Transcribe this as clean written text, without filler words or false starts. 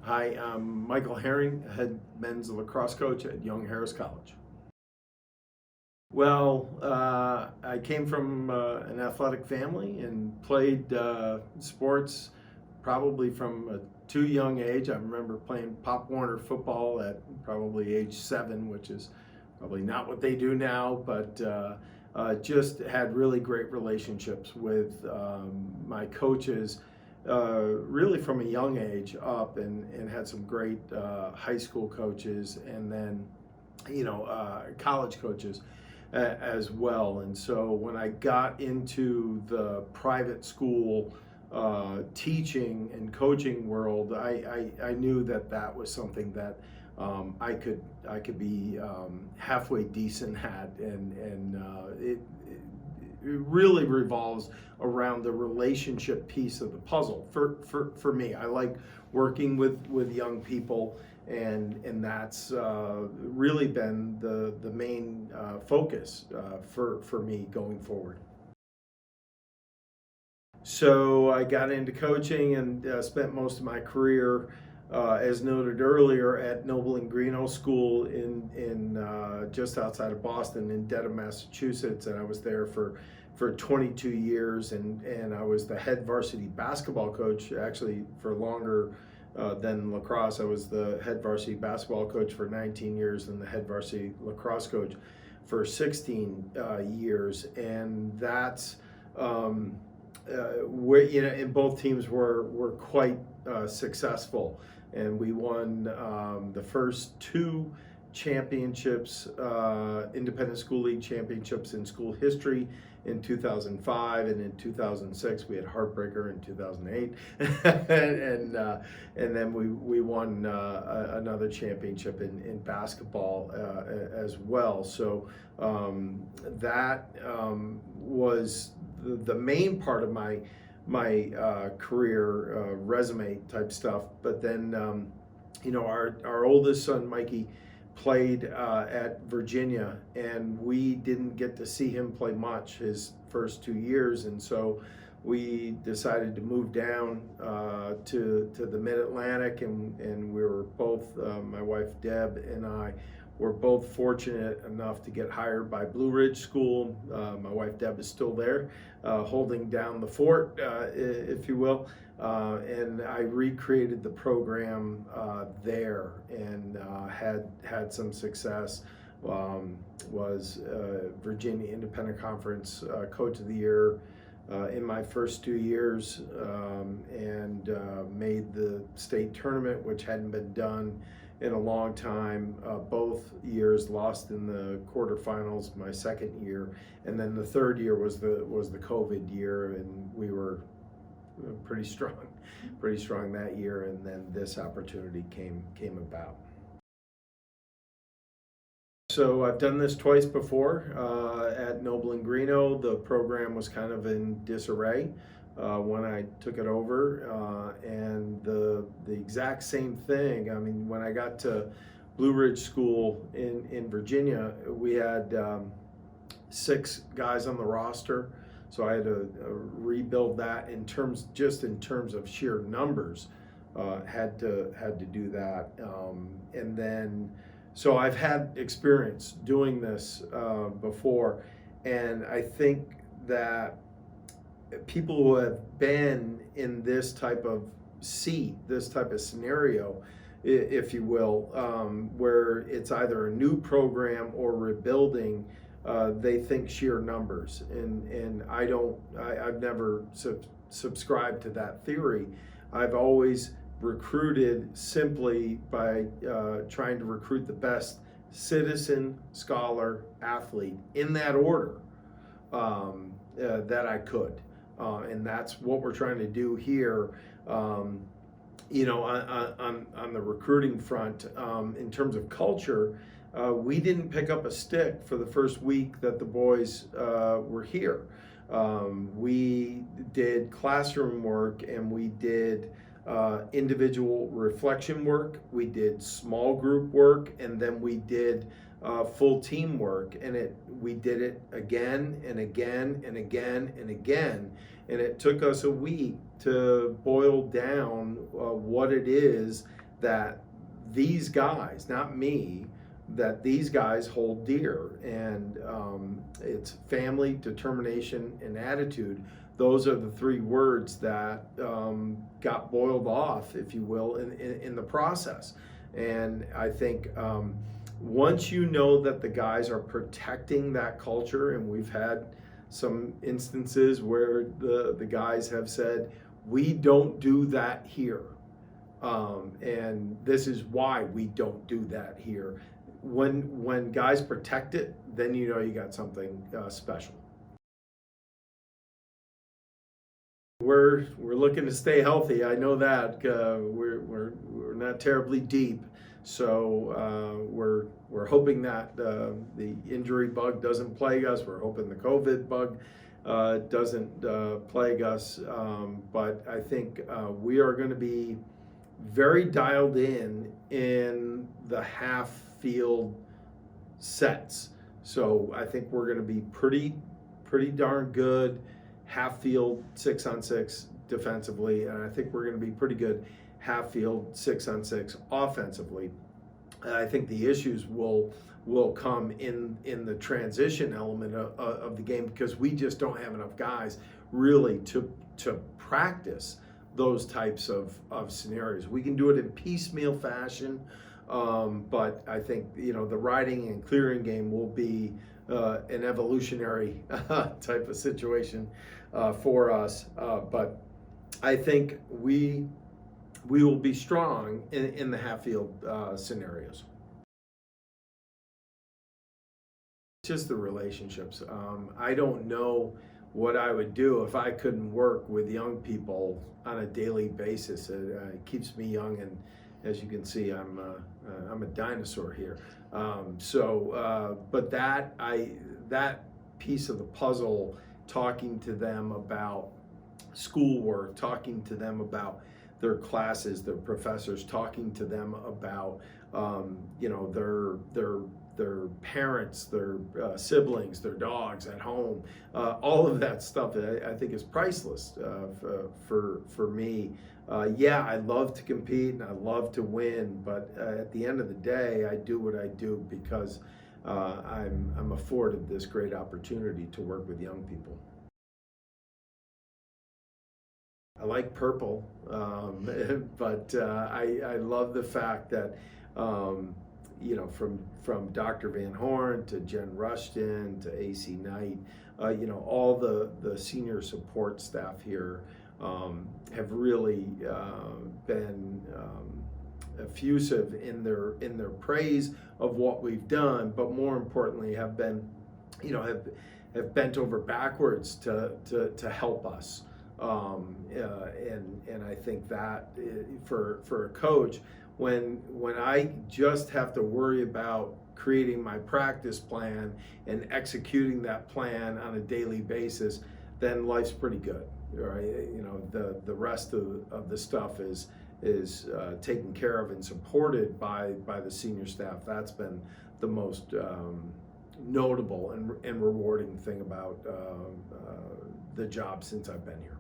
Hi, I'm Michael Herring, head men's lacrosse coach at Young Harris College. Well, I came from an athletic family and played sports probably from a too young age. I remember playing Pop Warner football at probably age 7, which is probably not what they do now, but just had really great relationships with my coaches really from a young age up, and had some great high school coaches, and then college coaches as well. And so when I got into the private school teaching and coaching world, I knew that that was something that I could be halfway decent at, and it really revolves around the relationship piece of the puzzle. For me, I like working with young people, and that's really been the main focus for me going forward. So I got into coaching and spent most of my career, as noted earlier, at Noble and Greeno School in just outside of Boston in Dedham, Massachusetts, and I was there for 22 years, and I was the head varsity basketball coach, actually for longer than lacrosse. I was the head varsity basketball coach for 19 years and the head varsity lacrosse coach for 16 years, and that's where, and both teams were quite successful, and we won the first 2 championships, independent school league championships in school history in 2005, and in 2006 we had heartbreaker in 2008, and then we won another championship in basketball as well. So that was the main part of my career resume type stuff. But then our oldest son Mikey played at Virginia, and we didn't get to see him play much his first 2 years, and so we decided to move down to the Mid-Atlantic, and we were both, my wife Deb and I were both fortunate enough to get hired by Blue Ridge School. My wife Deb is still there, holding down the fort, if you will. And I recreated the program there, and had some success. Was Virginia Independent Conference Coach of the Year in my first 2 years, and made the state tournament, which hadn't been done in a long time. Both years lost in the quarterfinals my second year, and then the third year was the COVID year, and we were pretty strong that year, and then this opportunity came about. So I've done this twice before at Noble and Greeno. The program was kind of in disarray when I took it over, and the exact same thing. I mean, when I got to Blue Ridge School in Virginia, we had 6 guys on the roster, so I had to rebuild that in terms of sheer numbers. Had to do that, and then. So I've had experience doing this before, and I think that people who have been in this type of seat, this type of scenario, if you will, where it's either a new program or rebuilding, they think sheer numbers, and I've never subscribed to that theory. I've always recruited simply by trying to recruit the best citizen, scholar, athlete in that order that I could, and that's what we're trying to do here. On the recruiting front, in terms of culture, we didn't pick up a stick for the first week that the boys were here. We did classroom work, and we did individual reflection work, we did small group work, and then we did full team work, and we did it again and again and again and again, and it took us a week to boil down what it is that these guys, not me, that these guys hold dear. And it's family, determination, and attitude. Those are the three words that got boiled off, if you will, in the process. And I think once you know that the guys are protecting that culture, and we've had some instances where the guys have said, we don't do that here. And this is why we don't do that here. When guys protect it, then you know you got something special. We're looking to stay healthy. I know that we're not terribly deep, so we're hoping that the injury bug doesn't plague us. We're hoping the COVID bug doesn't plague us. But I think we are going to be very dialed in the half field sets. So I think we're going to be pretty darn good half field 6-on-6 defensively, and I think we're going to be pretty good half field 6-on-6 offensively. And I think the issues will come in the transition element of the game, because we just don't have enough guys really to practice those types of scenarios. We can do it in piecemeal fashion, but I think the riding and clearing game will be an evolutionary type of situation for us. But I think we will be strong in the half field scenarios. Just the relationships. I don't know what I would do if I couldn't work with young people on a daily basis. It keeps me young, and as you can see, I'm a dinosaur here. But that piece of the puzzle, talking to them about schoolwork, talking to them about their classes, their professors, talking to them about their parents, their siblings, their dogs at home, all of that stuff I think is priceless for me. Yeah, I love to compete and I love to win, but at the end of the day, I do what I do because I'm afforded this great opportunity to work with young people. I like purple, but I love the fact that from Dr. Van Horn to Jen Rushton to AC Knight, all the senior support staff here have really been effusive in their praise of what we've done, but more importantly have been, have bent over backwards to help us. And I think that for a coach, when I just have to worry about creating my practice plan and executing that plan on a daily basis, then life's pretty good, right? The rest of the stuff is taken care of and supported by the senior staff. That's been the most notable and rewarding thing about the job since I've been here.